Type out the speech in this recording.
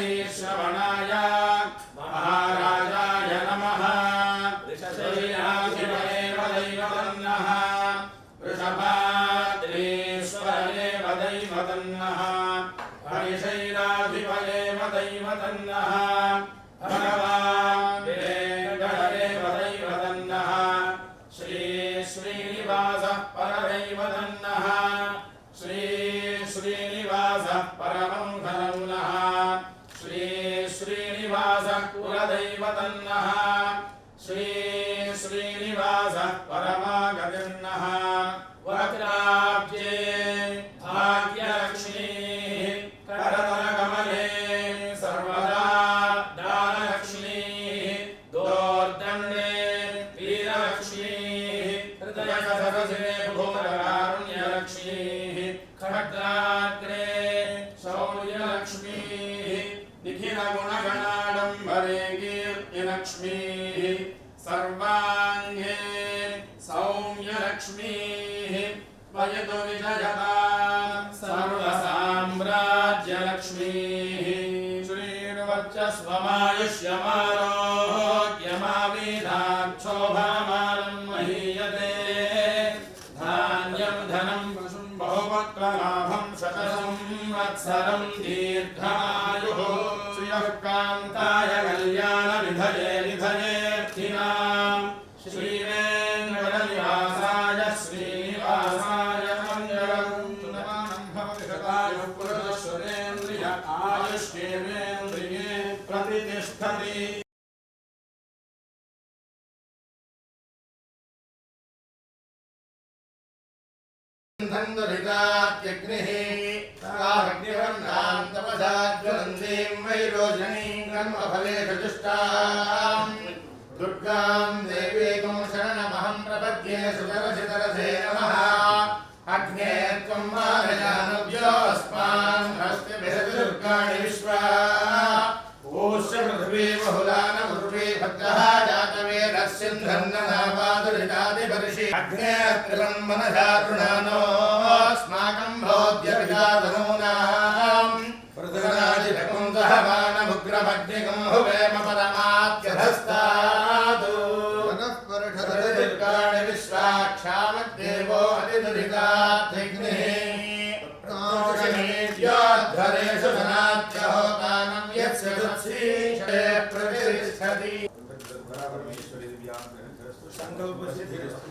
श्रवणाय महाराजाय नमः ऋषशैलाधिपते वदैवतन्नः वृषभाद्रीश्वरने वदैवतन्नः हरिशैलाधिपते वदैवतन्नः भगवान् वेङ्कटरे वदैवतन्नः श्री श्रीनिवासः परदैवतन्नः श्री श्रीनिवासः परमं धनं नः श्री श्रीनिवासः कुलदैवतन्नः श्री श्रीनिवासः परमागतिर्नः वक्त्राब्जे भाग्यलक्ष्मीः करतलकमले सर्वदा दानलक्ष्मीः दोर्दण्डे वीरलक्ष्मीः हृदयसरसिरे भूतकारुण्यलक्ष्मीः खड्गाग्रे शौर्यलक्ष्मीः निखिलगुणगणाडम्बरे कीर्तिलक्ष्मीः सर्वाङ्गे सौम्यलक्ष्मीः वयतु विजयता सर्वसाम्राज्यलक्ष्मीः श्रीर्वर्चस्वमायुष्यमारोग्यमावेदाक्षोभामानं महीयते धान्यं धनं पशुं बहुवक्त्रलाभं शतसंवत्सरं दीर्घायुः श्रियः कान्ताय कल्याणनिधये निधयेऽर्थिनां श्रीवेङ्कटनिवासाय श्रीनिवासाय मङ्गलं नमामि भवति शतायुः पुरुषश्वरेन्द्रिय आयुष्येवेन्द्रिये प्रतिष्ठति धन्दुरितात्यग्निः ताग्निवर्णां तपसा ज्वलन्तीं वैरोचनीं कर्मफलेषु जुष्टां दुर्गां देवीं शरणमहं प्रपद्ये सुतरसितरसे नमः अग्ने त्वं मारयानव्योऽस्मान् हस्तिभिः दुर्गाणि विश्वा ऊष्य पृथिवी बहुलानपूर्वी भद्रः जातवेदस्सिन्धन्ननापादुरितादिपर्षि अग्ने त्रिलं मनसा तृणानोऽस्माकं भोज्यविदातनूनां पृथुराजिभकं दहमानमुग्रमग्निकं हुवेम परमात्यधस्तादु दुर्गाणि विश्वाक्षामद्देवो अधिदुरिताग्निः प्रोषणीयोद्धरेषु धनात्यहोतानं यस्य दुःसीषे प्रतिष्ठति संकल्पसिद्धिरस्तु